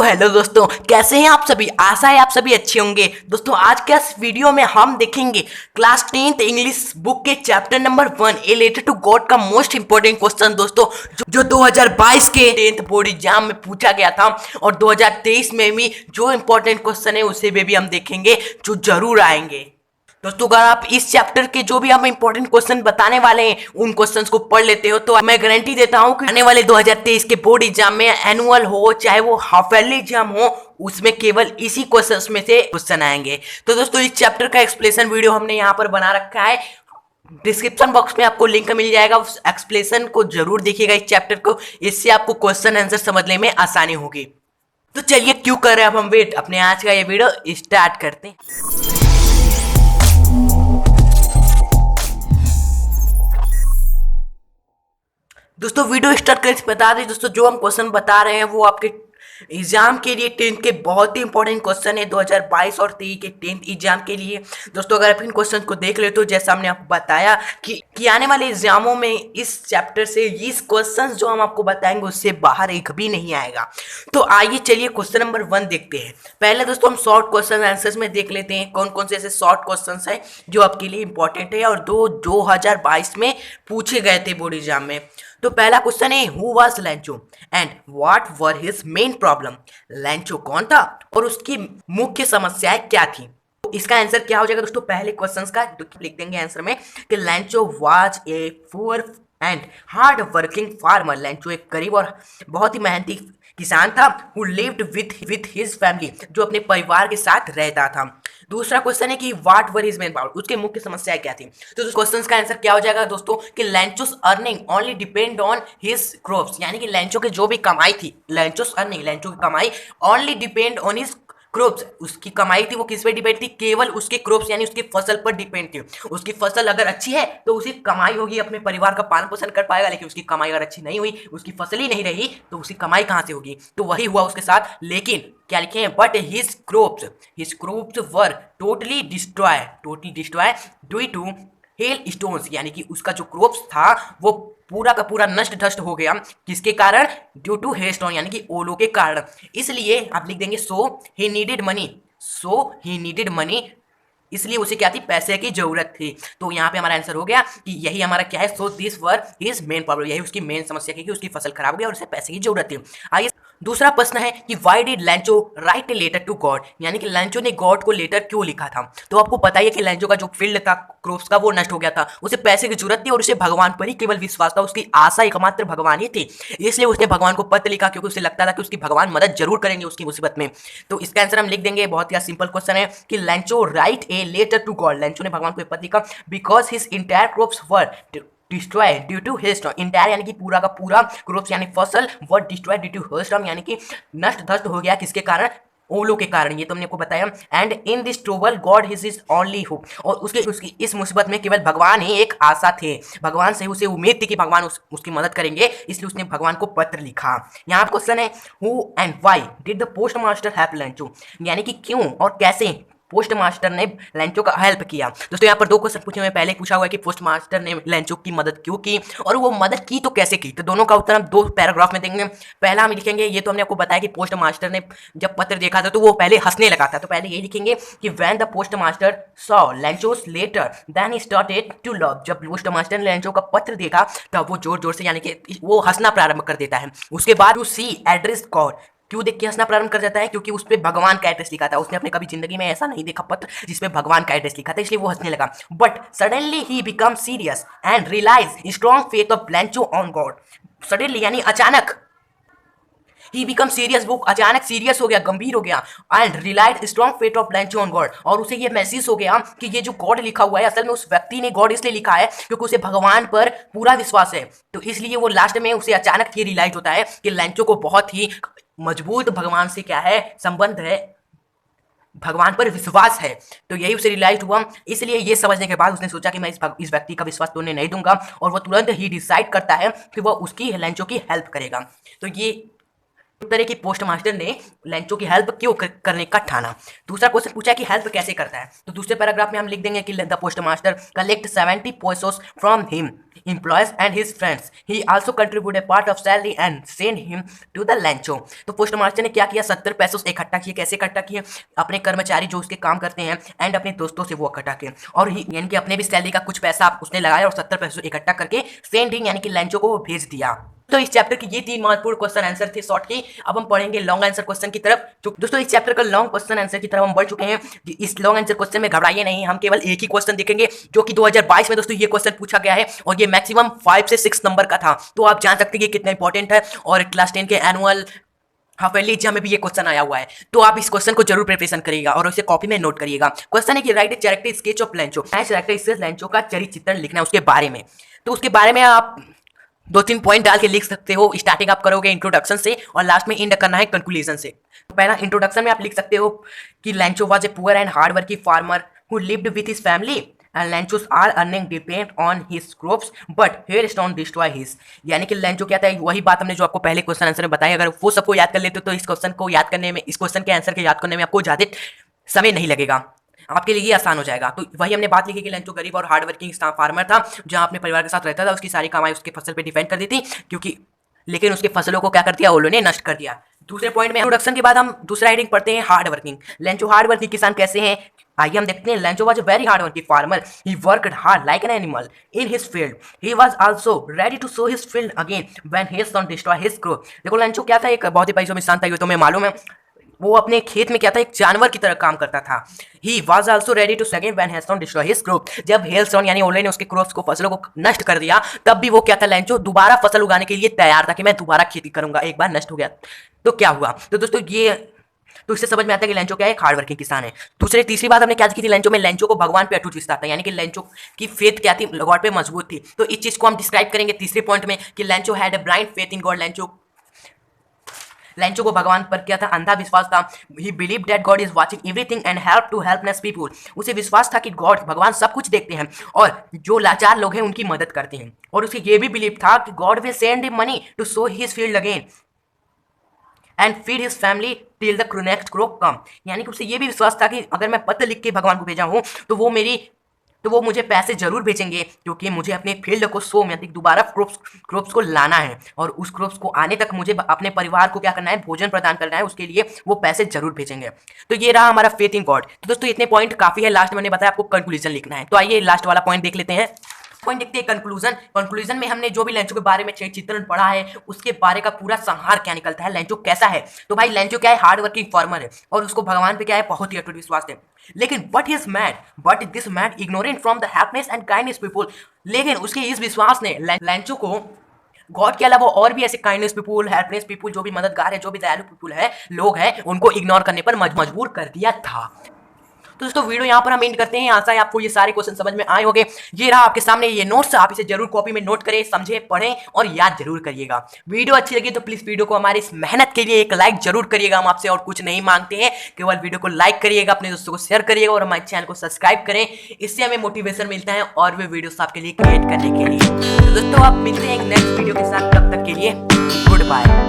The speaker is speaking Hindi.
हेलो दोस्तों, कैसे हैं आप सभी। आशा है आप सभी अच्छे होंगे। दोस्तों आज के इस वीडियो में हम देखेंगे क्लास 10th इंग्लिश बुक के chapter number 1 A letter to God का मोस्ट इंपोर्टेंट क्वेश्चन दोस्तों, जो 2022 के 10th बोर्ड एग्जाम में पूछा गया था और 2023 में भी जो इंपॉर्टेंट क्वेश्चन है उसे भी हम देखेंगे, जो जरूर आएंगे। दोस्तों अगर आप इस चैप्टर के जो भी हम इंपॉर्टेंट क्वेश्चन बताने वाले हैं उन क्वेश्चंस को पढ़ लेते हो तो मैं गारंटी देता हूं कि आने वाले 2023 के बोर्ड एग्जाम में एनुअल हो चाहे वो हाफ ईयरली एग्जाम हो, उसमें केवल इसी क्वेश्चंस में से क्वेश्चन आएंगे। तो दोस्तों इस चैप्टर का एक्सप्लेनेशन वीडियो हमने यहाँ पर बना रखा है, डिस्क्रिप्शन बॉक्स में आपको लिंक मिल जाएगा। उस एक्सप्लेनेशन को जरूर देखिएगा इस चैप्टर को, इससे आपको क्वेश्चन आंसर समझने में आसानी होगी। तो चलिए क्यों कर रहे हैं अब हम वेट, अपने आज का ये वीडियो स्टार्ट करते हैं। दोस्तों वीडियो स्टार्ट करने से बता दें दोस्तों, जो हम क्वेश्चन बता रहे हैं वो आपके एग्जाम के लिए 10th के बहुत ही इंपॉर्टेंट क्वेश्चन है 2022 और 23 के 10th एग्जाम के लिए। दोस्तों अगर आप इन क्वेश्चन को देख ले तो जैसा हमने आपको बताया कि आने वाले एग्जामों में इस चैप्टर से इस क्वेश्चन जो हम आपको बताएंगे उससे बाहर एक भी नहीं आएगा। तो आइए चलिए क्वेश्चन नंबर 1 देखते हैं। पहले दोस्तों हम शॉर्ट क्वेश्चन आंसर्स में देख लेते हैं कौन कौन से ऐसे शॉर्ट क्वेश्चन है जो आपके लिए इंपॉर्टेंट है और 2022 में पूछे गए थे बोर्ड एग्जाम में। तो पहला क्वेश्चन है, who was लैंचो and what were his main problem. लैंचो कौन था और उसकी मुख्य समस्याएं क्या थी। तो इसका आंसर क्या हो जाएगा दोस्तों, पहले क्वेश्चन का लिख देंगे आंसर में कि लैंचो was a poor and hard working farmer. लैंचो एक गरीब और बहुत ही मेहनती किसान था। Who lived with his family, जो अपने परिवार के साथ रहता था। दूसरा क्वेश्चन है कि what were his main problem, उसके मुख्य समस्याएं क्या थी। तो क्वेश्चन का आंसर क्या हो जाएगा दोस्तों कि Lencho's earning only depend on his crops, यानी कि लैंचो की जो भी कमाई थी, लैंचोस अर्निंग लैंचो की कमाई only depend on his crops, उसकी कमाई थी वो किस पे डिपेंड थी, केवल उसके क्रॉप्स यानी उसकी फसल पर डिपेंड थी। उसकी फसल अगर अच्छी है तो उसकी कमाई होगी, अपने परिवार का पालन पोषण कर पाएगा। लेकिन उसकी कमाई अगर अच्छी नहीं हुई, उसकी फसल ही नहीं रही, तो उसकी कमाई कहाँ से होगी। तो वही हुआ उसके साथ। लेकिन क्या लिखे हैं, but his crops were totally destroy due to hailstones, यानी कि उसका जो क्रॉप्स था वो पूरा का पूरा नष्ट धष्ट हो गया। किसके कारण, ड्यू टू हेल स्टोन यानी कि ओलों के कारण। इसलिए आप लिख देंगे सो ही नीडेड मनी, इसलिए उसे क्या थी, पैसे की जरूरत थी। तो यहाँ पे हमारा आंसर हो गया कि यही हमारा क्या है, so this were his main problem, यही उसकी मेन समस्या थी कि उसकी फसल खराब हो गई और उसे पैसे की जरूरत थी। आइए दूसरा प्रश्न है कि why did Lencho write a letter to God, यानी कि लैंचो ने गॉड को लेटर क्यों लिखा था। तो आपको पता ही है कि लैंचो का जो फील्ड था क्रॉप्स का वो नष्ट हो गया था, उसे पैसे की जरूरत थी और उसे भगवान पर ही केवल विश्वास था, उसकी आशा एकमात्र भगवान ही थी। इसलिए उसने भगवान को पत्र लिखा क्योंकि उसे लगता था कि उसकी भगवान मदद जरूर करेंगे उसकी मुसीबत में। तो इसका आंसर हम लिख देंगे, बहुत ही सिंपल क्वेश्चन है कि Lencho write a letter to God, Lencho ने भगवान को पत्र लिखा because his entire crops were destroy due to hailstorm. Entire यानी कि पूरा का पूरा क्रॉप्स यानी फसल were destroy due to hailstorm, यानी कि नष्ट धष्ट हो गया किसके कारण, ओलों के कारण। ये तो हमने आपको बताया। And in this trouble God his is only hope, और उसकी इस मुसीबत में केवल भगवान ही एक आशा थे, भगवान से उसे उम्मीद थी कि भगवान उसकी मदद करेंगे, इसलिए उसने भगवान को पत्र लिखा। यहाँ पर क्वेश्चन है, who and why did the post master help लैंचो, यानी कि क्यों और कैसे पोस्ट मास्टर ने लैंचो का हेल्प किया। दोस्तों यहाँ पर दो क्वेश्चन पूछे हुए, पहले पूछा हुआ है कि पोस्ट मास्टर ने लैंचो की मदद क्यों की और वो मदद की तो कैसे की। तो दोनों का उत्तर हम दो पैराग्राफ में देंगे। पहला हम लिखेंगे, ये तो हमने आपको बताया कि पोस्ट मास्टर ने जब पत्र देखा था तो वो पहले हंसने लगा था, तो पहले ये लिखेंगे कि when the post master saw Lencho's letter then he started to love, जब पोस्ट मास्टर ने लैंचो का पत्र देखा तब वो जोर जोर से यानी कि वो हंसना प्रारंभ कर देता है। उसके बाद टू सी एड्रेस गॉड, क्यों देख के हंसना प्रारंभ कर जाता है, क्योंकि उस पर भगवान का एड्रेस लिखा था। उसने अपने कभी जिंदगी में ऐसा नहीं देखा पत्र जिसपे भगवान का एड्रेस लिखा था, इसलिए वो हंसने लगा। But suddenly he become serious and realise strong faith of Lencho on God. Suddenly यानी अचानक, ही बिकम सीरियस, वो अचानक सीरियस हो गया, गंभीर हो गया। And relied strong faith of Lencho on God, और उसे ये महसूस हो गया कि ये जो गॉड लिखा हुआ है असल में उस व्यक्ति ने गॉड इसलिए लिखा है क्योंकि उसे भगवान पर पूरा विश्वास है। तो इसलिए वो लास्ट में उसे अचानक ये रियलाइज होता है कि लैंचो को बहुत ही मजबूत भगवान से क्या है, संबंध है, भगवान पर विश्वास है। तो यही उसे रियलाइज हुआ। इसलिए ये समझने के बाद उसने सोचा कि मैं इस व्यक्ति का विश्वास तोड़ने नहीं दूंगा, और वो तुरंत ही डिसाइड करता है कि वह उसकी लैंचो की हेल्प करेगा। तो ये तरह की पोस्ट मास्टर ने लैंचो की हेल्प क्यों करने का ठाना। दूसरा क्वेश्चन पूछा कि हेल्प कैसे करता है। तो दूसरे पैराग्राफ में हम लिख देंगे कि the post master collect 70 pesos from him, employees and his friends. He also contributed a part of salary and sent him to the Lancho. तो पोस्ट मास्टर ने क्या किया, 70 पैसे इकट्ठा किए। कैसे इकट्ठा किए? अपने कर्मचारी जो उसके काम करते हैं एंड अपने दोस्तों से वो इकट्ठा किए, और यानी कि अपने भी सैलरी का कुछ पैसा उसने लगाया और 70 पैसे इकट्ठा करके सेंड हिम यानी कि लैंचो को वो भेज दिया। तो इस चैप्टर की ये 3 महत्वपूर्ण क्वेश्चन आंसर थे शॉर्ट की। अब हम पढ़ेंगे लॉन्ग आंसर क्वेश्चन की तरफ। तो दोस्तों इस चैप्टर का लॉन्ग क्वेश्चन आंसर की तरफ हम बढ़ चुके हैं। इस लॉन्ग आंसर क्वेश्चन में घबराइए नहीं, हम केवल एक ही क्वेश्चन देखेंगे जो कि 2022 में दोस्तों ये क्वेश्चन पूछा गया है, और ये मैक्सिमम 5 से 6 नंबर का था। तो आप जान सकते हैं कि कितना इंपॉर्टेंट है, और क्लास 10 के एनुअल हाफ ईयरली एग्जाम में भी ये क्वेश्चन आया हुआ है। तो आप इस क्वेश्चन को जरूर प्रिपरेशन करिएगा और उसे कॉपी में नोट करिएगा। क्वेश्चन है कि right a character sketch of लैंचो। Character sketch लैंचो का चरित्र चित्रण लिखना है उसके बारे में। तो उसके बारे में आप 2-3 पॉइंट डाल के लिख सकते हो। स्टार्टिंग आप करोगे इंट्रोडक्शन से और लास्ट में एंड करना है कंक्लूजन से। तो पहला इंट्रोडक्शन में आप लिख सकते हो कि लैंचो was a poor and hard working farmer who lived with his family and Lancho's all earning depend on his crops but hailstorm destroy his। यानी कि लैंचो क्या था, वही बात हमने जो आपको पहले क्वेश्चन आंसर में बताई। अगर वो सबको याद कर लेते तो इस क्वेश्चन को याद करने में, इस क्वेश्चन के आंसर के याद करने में आपको ज़्यादा समय नहीं लगेगा, आपके लिए ये आसान हो जाएगा। तो वही हमने बात लिखी कि लैंचो गरीब और हार्ड वर्किंग फार्मर था, जहाँ अपने परिवार के साथ रहता था। उसकी सारी कमाई उसके फसल पर डिपेंड कर दी थी, क्योंकि लेकिन उसके फसलों को क्या कर दिया, ओलों ने नष्ट कर दिया। दूसरे पॉइंट में इंट्रोडक्शन के बाद हम दूसरा हेडिंग पढ़ते हैं hard working. Lencho hard working किसान कैसे हैं, आइए हम देखते हैं। Lencho was a very hard working farmer. He worked hard like an animal in his field. He was also ready to sow his field again when his son destroy his crop. देखो लैंचो क्या था, एक बहुत ही पैसों में इंसान था, ये तो मैं मालूम है। वो अपने खेत में क्या था, एक जानवर की तरह काम करता था। He was also ready to again when hailstone destroy his crop. जब हेलस्टोन यानी ओले ने उसके क्रॉप्स को, फसलों को नष्ट कर दिया, तब भी वो क्या था, लैंचो दोबारा फसल उगाने के लिए तैयार था कि मैं दोबारा खेती करूंगा। एक बार नष्ट हो गया तो क्या हुआ। तो दोस्तों ये तो इससे समझ में आता है कि लैंचो क्या है, एक हार्ड वर्किंग किसान है। तीसरी बात हमने क्या की थी लैंचो में, लैंचो को भगवान पे अटूट विश्वास था, यानी कि लैंचो की फेथ क्या थी, गॉड पे मजबूत थी। तो इस चीज को हम डिस्क्राइब करेंगे तीसरे पॉइंट में कि Lencho had a blind faith in God. Lencho को भगवान पर क्या था, अंधा विश्वास था। He believe that God is watching everything and help to helpless people. उसे विश्वास था कि गॉड भगवान सब कुछ देखते हैं और जो लाचार लोग हैं उनकी मदद करते हैं। और उसे ये भी बिलीव था कि God will send him money to sow his field again and feed his family till the next crop come. यानी कि उसे ये भी विश्वास था कि अगर मैं पत्र लिख के भगवान को भेजा हूँ तो वो मुझे पैसे जरूर भेजेंगे, क्योंकि मुझे अपने फील्ड को सो में दोबारा क्रॉप्स को लाना है, और उस क्रॉप्स को आने तक मुझे अपने परिवार को क्या करना है, भोजन प्रदान करना है। उसके लिए वो पैसे जरूर भेजेंगे। तो ये रहा हमारा फेथ इन गॉड। तो दोस्तों इतने पॉइंट काफी है। लास्ट में मैंने बताया आपको कंक्लूजन लिखना है। तो आइए लास्ट वाला पॉइंट देख लेते हैं। पॉइंट देखते हैं कंक्लूजन। कंक्लूजन में हमने जो भी लैंचो के बारे में चित्रण पढ़ा है उसके बारे का पूरा संहार क्या निकलता है, लैंचो कैसा है। तो भाई लैंचो क्या है, हार्ड वर्किंग फार्मर है और उसको भगवान पे क्या है, बहुत ही अटूट विश्वास है। लेकिन but this mad ignorant from the happiness and kindness people. लेकिन उसके इस विश्वास ने लैंचो को गॉड के अलावा और भी ऐसे काइंडनेस पीपुल, हेल्पलेस पीपुल, जो भी मददगार है, जो भी दयालु पीपुल है, लोग हैं, उनको इग्नोर करने पर मजबूर कर दिया था। तो दोस्तों वीडियो यहाँ पर हम एंड करते हैं। आशा है आपको ये सारे क्वेश्चन समझ में आए होंगे। ये रहा आपके सामने ये नोट्स, आप इसे जरूर कॉपी में नोट करें, समझें, पढ़ें और याद जरूर करिएगा। वीडियो अच्छी लगी तो प्लीज वीडियो को हमारी इस मेहनत के लिए एक लाइक जरूर करिएगा। हम आपसे और कुछ नहीं मांगते हैं, केवल वीडियो को लाइक करिएगा, अपने दोस्तों को शेयर करिएगा और हमारे चैनल को सब्सक्राइब करें। इससे हमें मोटिवेशन मिलता है और भी वीडियोस आपके लिए क्रिएट करने के लिए। तो दोस्तों आप मिलते हैं एक नेक्स्ट वीडियो के साथ, तब तक के लिए गुड बाय।